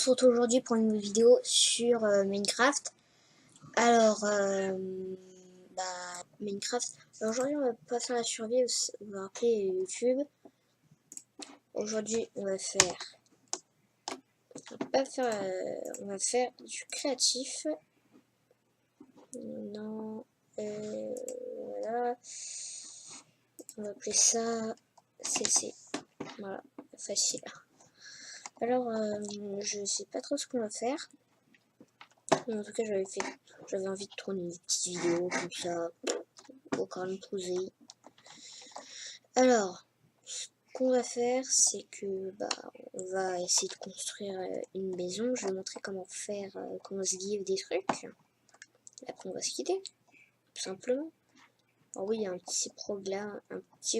se retrouve aujourd'hui pour une nouvelle vidéo sur Minecraft. Alors, Minecraft. Alors aujourd'hui, on va pas faire la survie, on va appeler YouTube. Aujourd'hui, on va faire du créatif. Non, voilà. On va appeler ça CC. Voilà, facile. Alors, je sais pas trop ce qu'on va faire. Mais en tout cas, j'avais envie de tourner une petite vidéo comme ça, au calme posé. Alors, ce qu'on va faire, c'est que on va essayer de construire une maison. Je vais montrer comment faire, comment se give des trucs. Après, on va se quitter, tout simplement. Alors oui, il y a un petit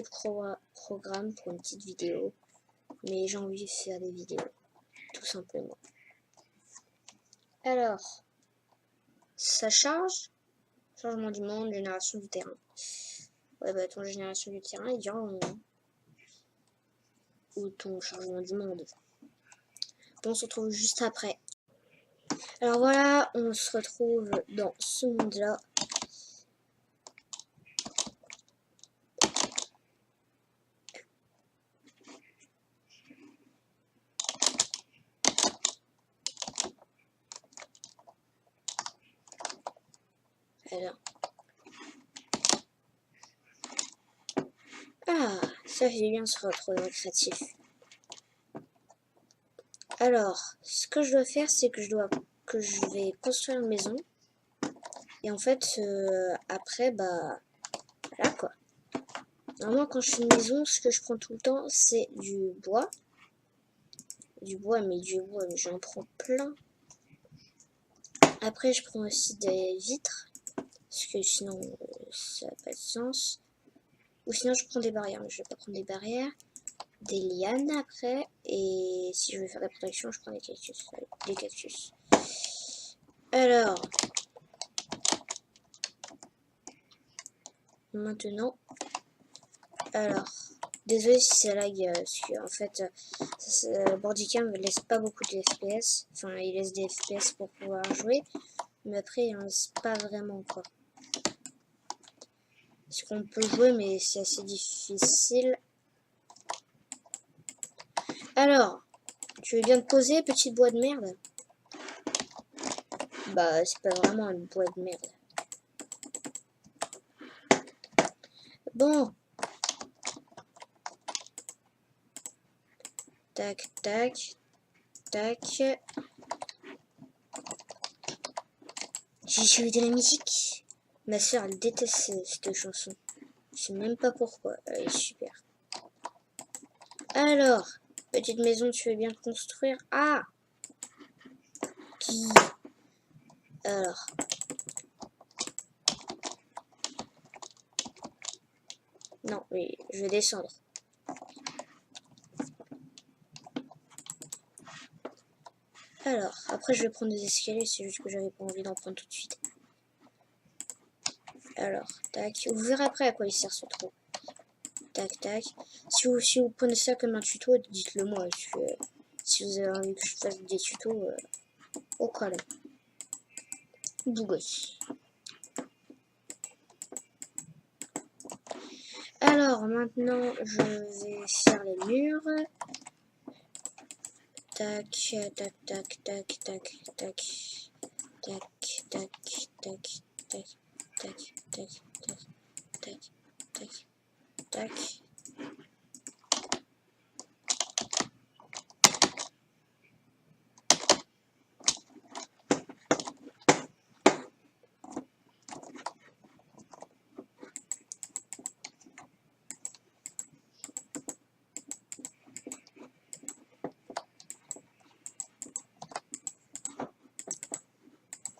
programme pour une petite vidéo, mais j'ai envie de faire des vidéos, tout simplement. Alors, ça charge. Changement du monde, génération du terrain. Ouais, ton génération du terrain, il dure un moment. Ou ton changement du monde. Bon, on se retrouve juste après. Alors voilà, on se retrouve dans ce monde-là. Alors. Ah, ça fait bien se retrouver dans le créatif. Alors, ce que je dois faire, c'est que je vais construire une maison. Et en fait, après, voilà quoi. Normalement, quand je fais une maison, ce que je prends tout le temps, c'est du bois. Mais j'en prends plein. Après, je prends aussi des vitres. Parce que sinon, ça n'a pas de sens. Ou sinon, je prends des barrières. Mais je vais pas prendre des barrières. Des lianes après. Et si je veux faire de la protection, je prends des cactus. Des cactus. Alors. Maintenant. Alors. Désolé si ça lag. Parce que, en fait, Boardicam ne laisse pas beaucoup de FPS. Enfin, il laisse des FPS pour pouvoir jouer. Mais après, il en laisse pas vraiment, quoi. Parce qu'on peut jouer, mais c'est assez difficile. Alors, tu viens de poser, petit bois de merde? Bah, c'est pas vraiment un bois de merde. Bon. Tac, tac, tac. J'ai joué de la musique. Ma soeur, elle déteste cette chanson. Je sais même pas pourquoi. Elle est super. Alors, petite maison, tu veux bien construire? Ah! Qui? Alors. Non, mais je vais descendre. Alors, après je vais prendre des escaliers, c'est juste que j'avais pas envie d'en prendre tout de suite. Alors, tac. Vous verrez après à quoi il sert ce trou. Tac, tac. Si vous prenez ça comme un tuto, dites-le moi. Parce que si vous avez envie que je fasse des tutos, au calme. Bougos. Alors, maintenant, je vais faire les murs. Tac, tac, tac, tac, tac, tac. Tac, tac, tac, tac, tac, tac, tac, tac, tac, tac.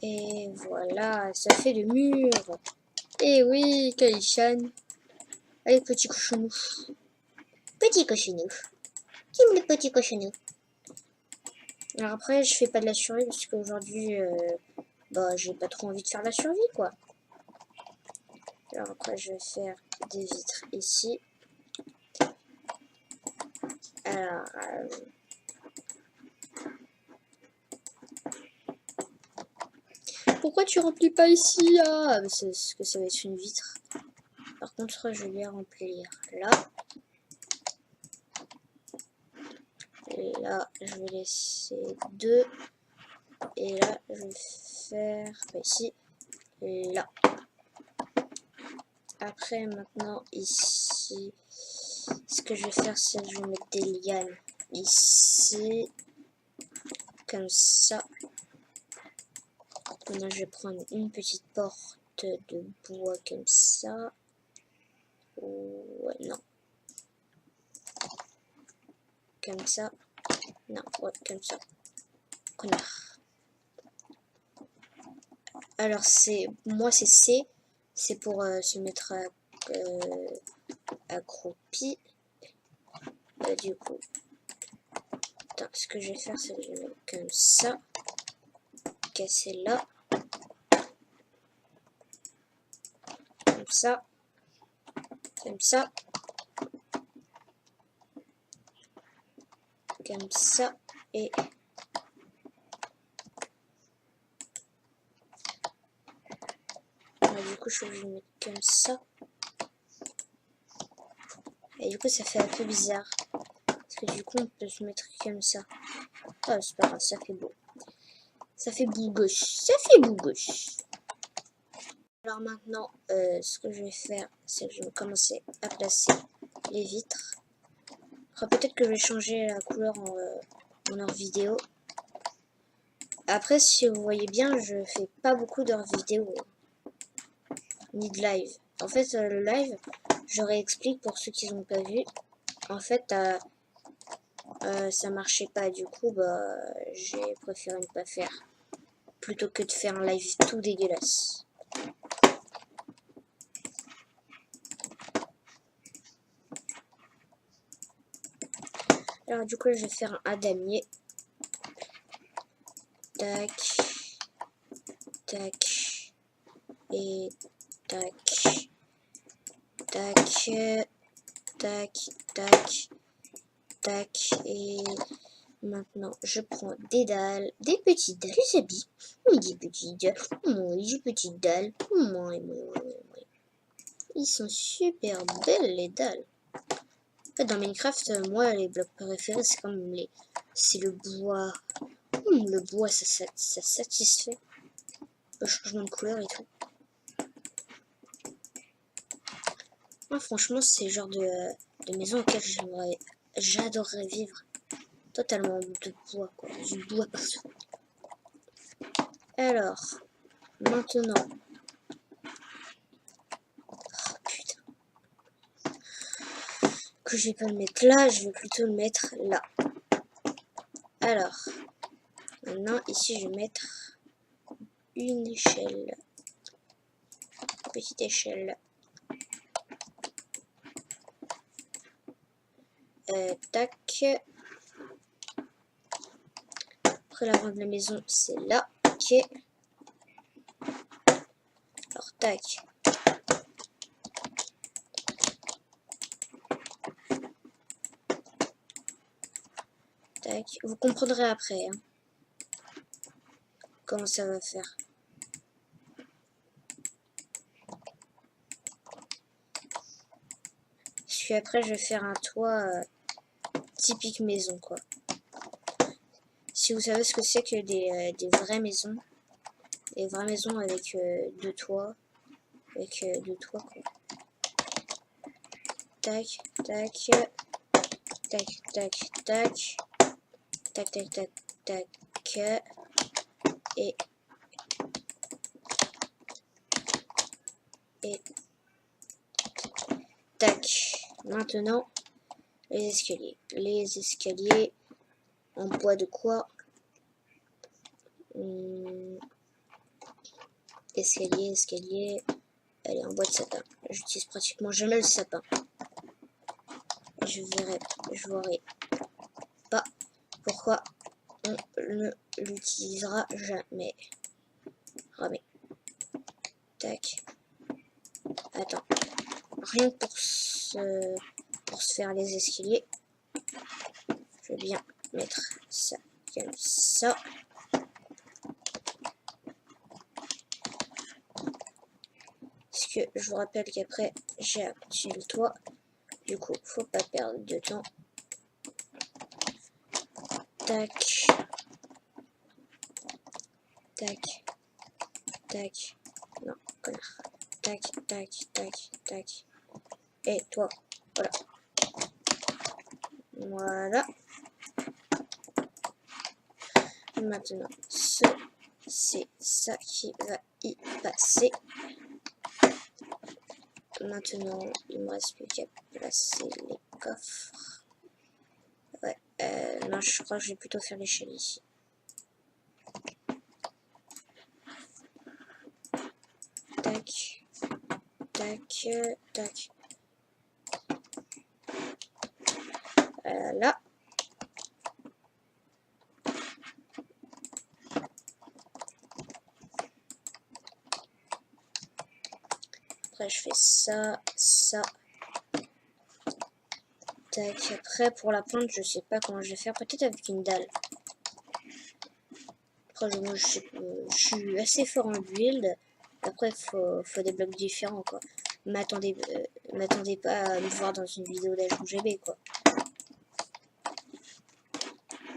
Et voilà, ça fait le mur. Et oui, Kaishan. Allez, petit cochonou. Petit cochonou. Qui est le petit cochonou? Alors après, je fais pas de la survie parce qu'aujourd'hui, j'ai pas trop envie de faire la survie, quoi. Alors après, je vais faire des vitres ici. Alors, pourquoi tu remplis pas ici? Ah, c'est ce que ça va être une vitre. Par contre, je vais remplir là. Et là, je vais laisser 2. Et là, je vais faire ici. Et là. Après, maintenant, ici, ce que je vais faire, c'est que je vais mettre des lianes ici. Comme ça. Maintenant, je vais prendre une petite porte de bois comme ça. Ouais, non. Comme ça. Non, ouais, comme ça. Connard. Alors, moi, c'est C. C'est pour se mettre accroupi. Du coup, attends, ce que je vais faire, c'est que je vais mettre comme ça. Casser là. Comme ça. Comme ça. Comme ça. Et du coup, je suis obligée de mettre comme ça. Et du coup, ça fait un peu bizarre. Parce que du coup, on peut se mettre comme ça. Ah, c'est pas grave, ça fait beau. Ça fait bout gauche. Ça fait bout gauche. Alors maintenant, ce que je vais faire, c'est que je vais commencer à placer les vitres. Enfin, peut-être que je vais changer la couleur en heure vidéo. Après, si vous voyez bien, je fais pas beaucoup d'heures vidéo. Ni de live. En fait, le live, je réexplique pour ceux qui n'ont pas vu. En fait, ça marchait pas. Du coup, bah, j'ai préféré ne pas faire. Plutôt que de faire un live tout dégueulasse. Alors du coup, je vais faire un damier. Tac. Tac. Et tac. Tac. Tac. Tac. Tac. Et maintenant, je prends des dalles. Des petites dalles. Les habits. Oui, des petites dalles. Oui, des petites dalles. Oui. Ils sont super belles, les dalles. En fait, dans Minecraft, moi, les blocs préférés, c'est quand même c'est le bois. Le bois, ça satisfait. Le changement de couleur et tout. Moi, franchement, c'est le genre de maison auquel j'adorerais vivre. Totalement de bois, quoi. Du bois partout. Alors, maintenant. Oh, putain. Que je vais pas le mettre là, je vais plutôt le mettre là. Alors, maintenant, ici, je vais mettre une échelle. Petite échelle. Tac. Après, l'avant de la maison, c'est là. Ok. Alors, tac. Tac. Vous comprendrez après. Hein, comment ça va faire. Puis après, je vais faire un toit typique maison, quoi. Si vous savez ce que c'est que des vraies maisons. Des vraies maisons avec deux toits. Avec deux toits, quoi. Tac, tac. Tac, tac, tac. Tac, tac, tac, tac. Et tac. Maintenant, les escaliers. Les escaliers en bois de quoi? Escalier. Elle est en bois de sapin. J'utilise pratiquement jamais le sapin. Je verrai pas pourquoi on ne l'utilisera jamais. Ramé. Tac. Attends. Rien que pour se faire les escaliers. Je vais bien mettre ça comme ça. que je vous rappelle qu'après j'ai à continuer le toit. Du coup, faut pas perdre de temps. Tac. Tac. Tac. Non, connard. Tac, tac, tac, tac. Et toi, voilà. Voilà. Maintenant, c'est ça qui va y passer. Maintenant, il me reste plus qu'à placer les coffres. Ouais, non, je crois que je vais plutôt faire l'échelle ici. Tac, tac, tac. Là. Après, je fais ça, ça. Tac. Après, pour la pointe, je sais pas comment je vais faire. Peut-être avec une dalle. Après, je suis assez fort en build. Après, faut des blocs différents, quoi. M'attendez pas à me voir dans une vidéo d'HGB, quoi.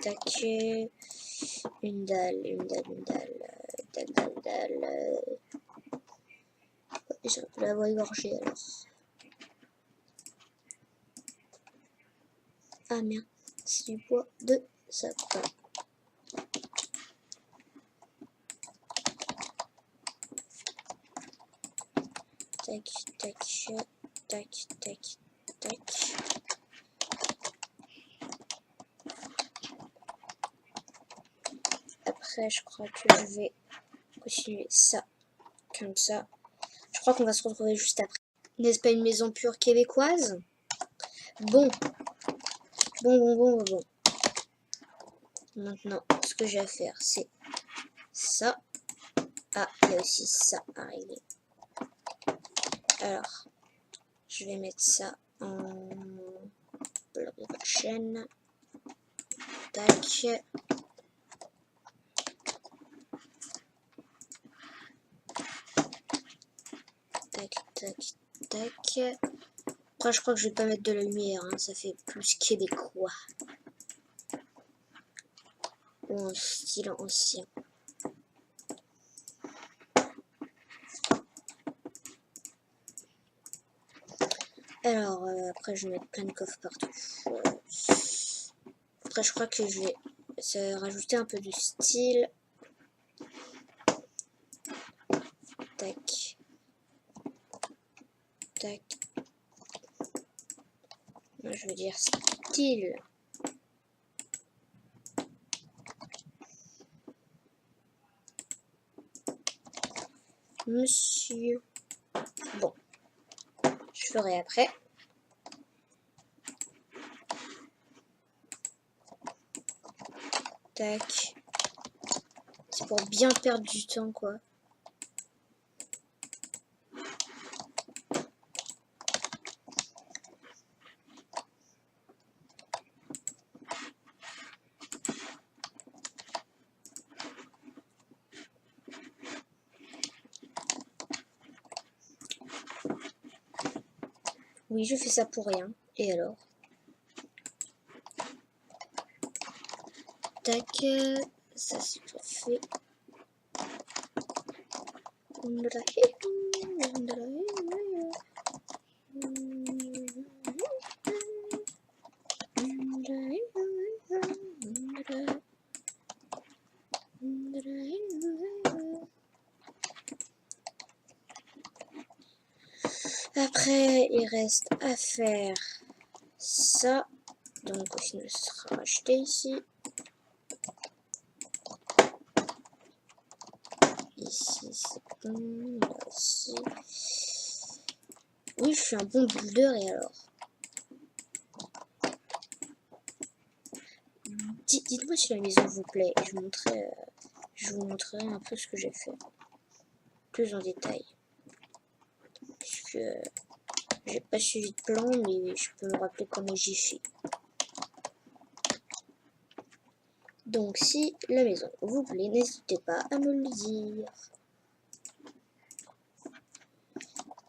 Tac. Une dalle, une dalle, une dalle. Dalle. J'ai un peu la voix égorgée, alors. Ah merde, c'est du bois de sapin. Tac, tac, tac, tac, tac. Après, je crois que je vais continuer ça, comme ça. Je crois qu'on va se retrouver juste après. N'est-ce pas une maison pure québécoise? Bon. Bon. Maintenant, ce que j'ai à faire, c'est ça. Ah, il y a aussi ça à régler. Alors, je vais mettre ça en bloc de chaîne. Tac. Tac, tac, tac. Après, je crois que je vais pas mettre de la lumière, hein, ça fait plus québécois. Ou en style ancien. Alors, après, je vais mettre plein de coffres partout. Après, je crois que je vais rajouter un peu de style. Tac. Tac. Moi, je veux dire style. Monsieur. Bon. Je ferai après. Tac. C'est pour bien perdre du temps, quoi. Oui, je fais ça pour rien. Et alors? Tac. Ça, c'est tout fait. Après, il reste à faire ça. Donc, au final, ce sera racheté ici. Ici, c'est bon. Là aussi. Oui, je suis un bon builder, et alors? Dites-moi si la maison vous plaît. Et je vous montrerai un peu ce que j'ai fait. Plus en détail. Puisque j'ai pas suivi de plan, mais je peux me rappeler comment j'y fais. Donc, si la maison vous plaît, n'hésitez pas à me le dire.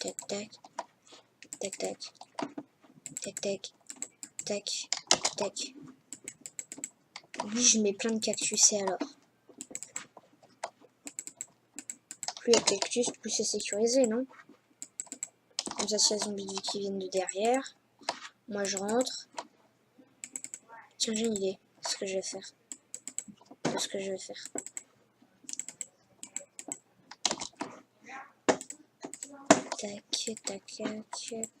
tac, tac, tac, tac, tac, tac, tac, tac. Lui, je mets plein de cactus et alors. Plus il y a de cactus, plus c'est sécurisé, non? Comme ça, s'il y a des zombies qui viennent de derrière, moi je rentre. Tiens, j'ai une idée. Ce que je vais faire. Ce que je vais faire. Tac, tac, tac,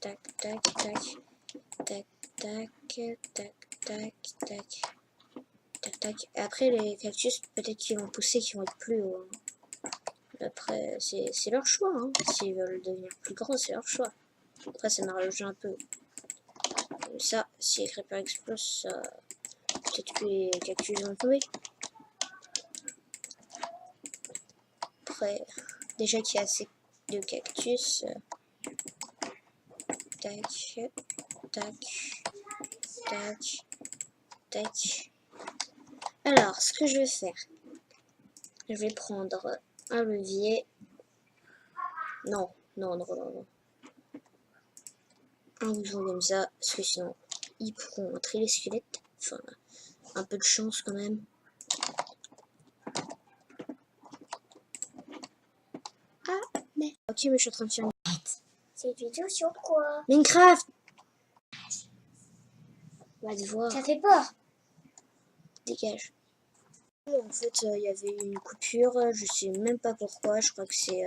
tac, tac, tac, tac, tac, tac, tac, tac, tac, tac. Et après, les cactus, peut-être qu'ils vont pousser, qu'ils vont être plus hauts. Après, c'est leur choix. Hein. S'ils veulent devenir plus grands, c'est leur choix. Après, ça m'arrange un peu. Ça, si les creepers explosent, ça... peut-être que les cactus vont tomber. Après, déjà qu'il y a assez de cactus. Tac, tac, tac, tac. Alors, ce que je vais faire, je vais prendre un levier. Non, non, non, non, non. Un bouton comme ça, parce que sinon, ils pourront entrer les squelettes. Enfin, un peu de chance quand même. Ah, mais... Ok, mais je suis en train de faire une... C'est une vidéo sur quoi? Minecraft. Va te voir. Ça fait peur. Dégage. En fait, il y avait une coupure, je sais même pas pourquoi, je crois que c'est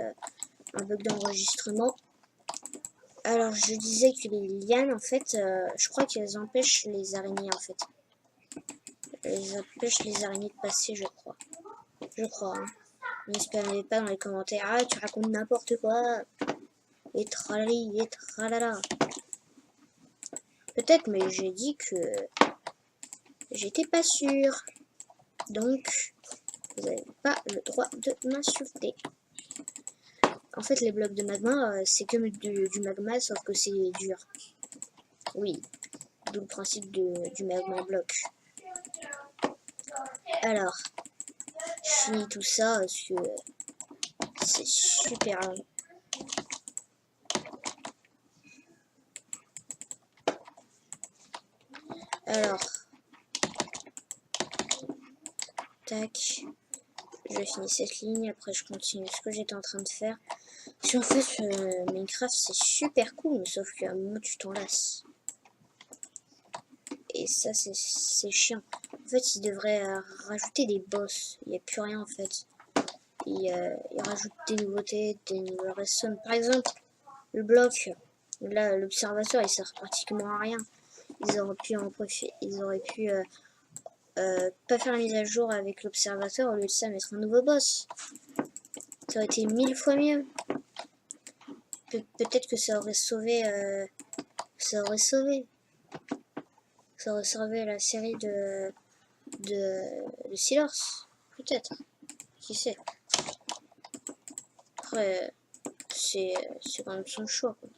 un bug d'enregistrement. Alors, je disais que les lianes, en fait, je crois qu'elles empêchent les araignées, en fait. Elles empêchent les araignées de passer, je crois. Je crois, hein. N'espérez pas dans les commentaires, ah, tu racontes n'importe quoi. Et tralali, et tralala. Peut-être, mais j'ai dit que j'étais pas sûre. Donc, vous n'avez pas le droit de m'insulter. En fait, les blocs de magma, c'est comme du magma, sauf que c'est dur. Oui, d'où le principe du magma bloc. Alors, je finis tout ça parce que c'est super long. Alors, tac, je finis cette ligne, après je continue ce que j'étais en train de faire. Parce qu'en fait, Minecraft c'est super cool, sauf qu'à un moment tu t'en lasses. Et ça c'est chiant. En fait, ils devraient rajouter des boss, il n'y a plus rien en fait. Ils rajoutent des nouveautés, des nouvelles redstone. Par exemple, le bloc, là l'observateur il sert pratiquement à rien. Ils auraient pu en profiter, ils auraient pu pas faire la mise à jour avec l'observateur, au lieu de ça mettre un nouveau boss. Ça aurait été 1000 fois mieux. Peut-être que ça aurait sauvé ça aurait sauvé la série de Silors. Peut-être. Qui sait. Après, c'est quand même son choix, quoi.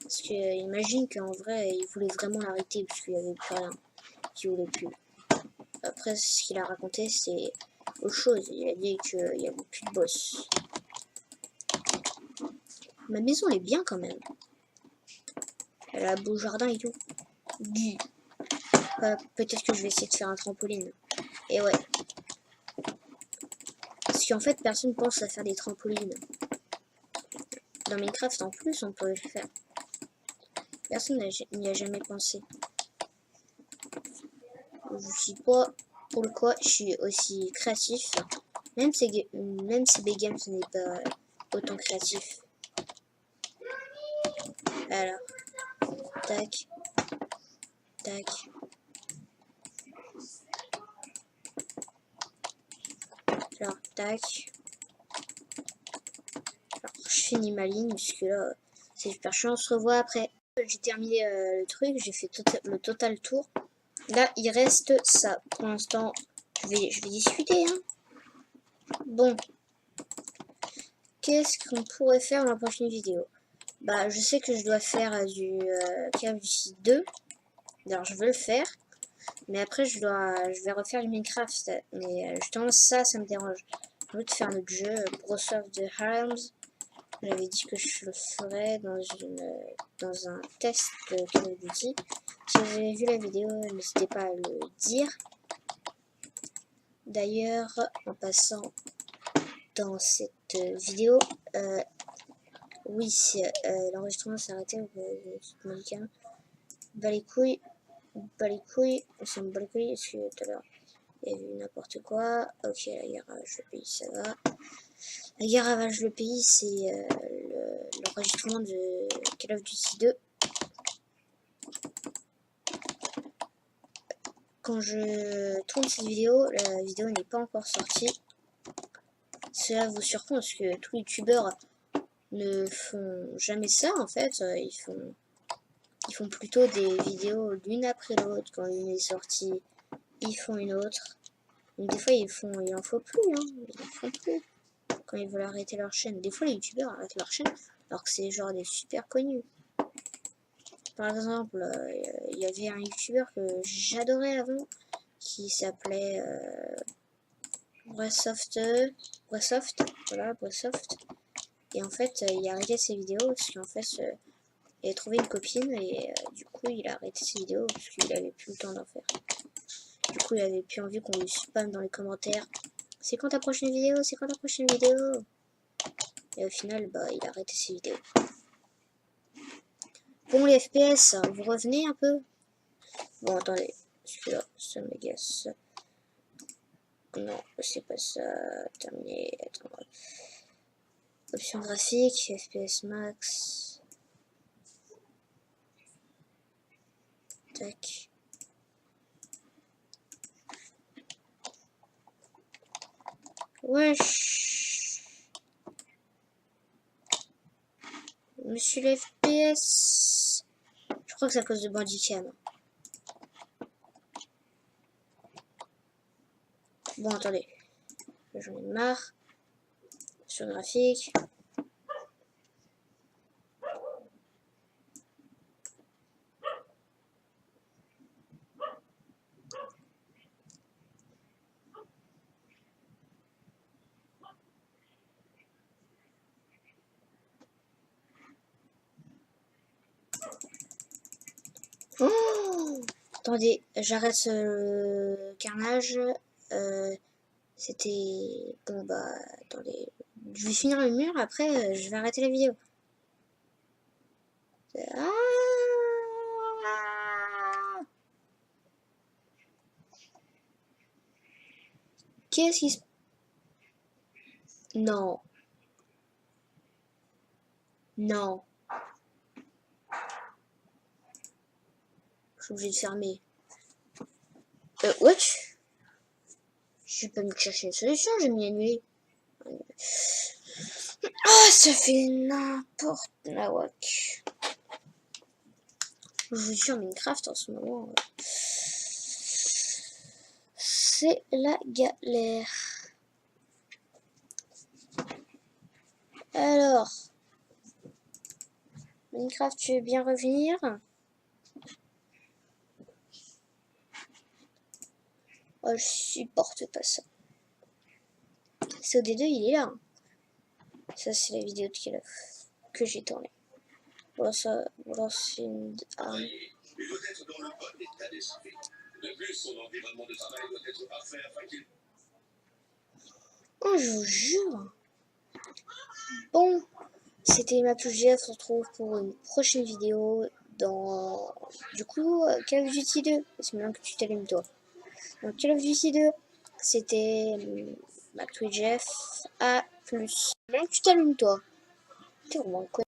Parce que imagine qu'en vrai, il voulait vraiment l'arrêter parce qu'il n'y avait plus rien. Qu'il voulait plus. Après, ce qu'il a raconté, c'est autre chose. Il a dit qu'il n'y avait plus de boss. Ma maison est bien quand même. Elle a un beau jardin et tout. Peut-être que je vais essayer de faire un trampoline. Et ouais. Parce qu'en fait, personne pense à faire des trampolines. Dans Minecraft, en plus, on peut le faire. Personne n'y a jamais pensé. Je sais pas pourquoi je suis aussi créatif. Même si Begame ce n'est pas autant créatif. Alors, tac, tac. Alors, tac. Alors, je finis ma ligne, parce que là, c'est super chiant. On se revoit après. J'ai terminé le truc, j'ai fait le total tour. Là, il reste ça. Pour l'instant, je vais discuter. Hein. Bon. Qu'est-ce qu'on pourrait faire dans la prochaine vidéo? Bah, je sais que je dois faire du Call of Duty 2. Alors, je veux le faire. Mais après, je vais refaire du Minecraft. Mais justement, ça me dérange. J'ai envie de faire notre jeu, Bros of the Arms. J'avais dit que je le ferais dans un test de Call of Duty. Si vous avez vu la vidéo, n'hésitez pas à le dire. D'ailleurs, en passant dans cette vidéo, oui, l'enregistrement s'est arrêté. Bah les couilles, on s'en bat les couilles, parce que tout à l'heure, il y a eu n'importe quoi. Ok, la guerre ravage le pays, ça va. La guerre ravage le pays, c'est l'enregistrement de Call of Duty 2. Quand je tourne cette vidéo, la vidéo n'est pas encore sortie. Cela vous surprend parce que tous les youtubeurs ne font jamais ça en fait. Ils font plutôt des vidéos l'une après l'autre. Quand une est sortie, ils font une autre. Donc, des fois, il en faut plus. Hein. Ils en font plus. Quand ils veulent arrêter leur chaîne. Des fois, les youtubeurs arrêtent leur chaîne alors que c'est genre des super connus. Par exemple, il y avait un youtubeur que j'adorais avant qui s'appelait Breathsoft. Voilà, Breathsoft. Et en fait, il a arrêté ses vidéos parce qu'en fait, il a trouvé une copine et du coup, il a arrêté ses vidéos parce qu'il avait plus le temps d'en faire. Du coup, il avait plus envie qu'on lui spamme dans les commentaires. C'est quand ta prochaine vidéo? C'est quand ta prochaine vidéo? Et au final, bah, il a arrêté ses vidéos. Bon, les FPS, vous revenez un peu? Bon, attendez, celui-là, ça m'agace. Non, c'est pas ça. Terminé. Attends. Option graphique, FPS max. Tac. Wesh. Monsieur le FPS. Je crois que c'est à cause de Bandicam. Bon, attendez. J'en ai marre. Sur graphique. Oh, attendez, j'arrête ce carnage. C'était... Bon bah, attendez. Je vais finir le mur, après je vais arrêter la vidéo. Ah, qu'est-ce qui se... Non. Non. Je suis obligée de fermer. Wesh. Je vais pas me chercher une solution, j'ai mis annuler. Ah, ça fait n'importe la wak. Je vous jure, Minecraft en ce moment, c'est la galère. Alors, Minecraft, tu veux bien revenir? Oh, je supporte pas ça. COD2, il est là. Ça, c'est la vidéo de que j'ai tournée. Voilà, ça, voilà, c'est une arme. Oh, je vous jure. Bon, c'était ma touche GF. On se retrouve pour une prochaine vidéo dans, du coup, Call of Duty 2. C'est maintenant que tu t'allumes, toi. Donc, Call of Duty 2, c'était ma touche GF. A plus. Maintenant que tu t'allumes, toi. T'es vraiment con.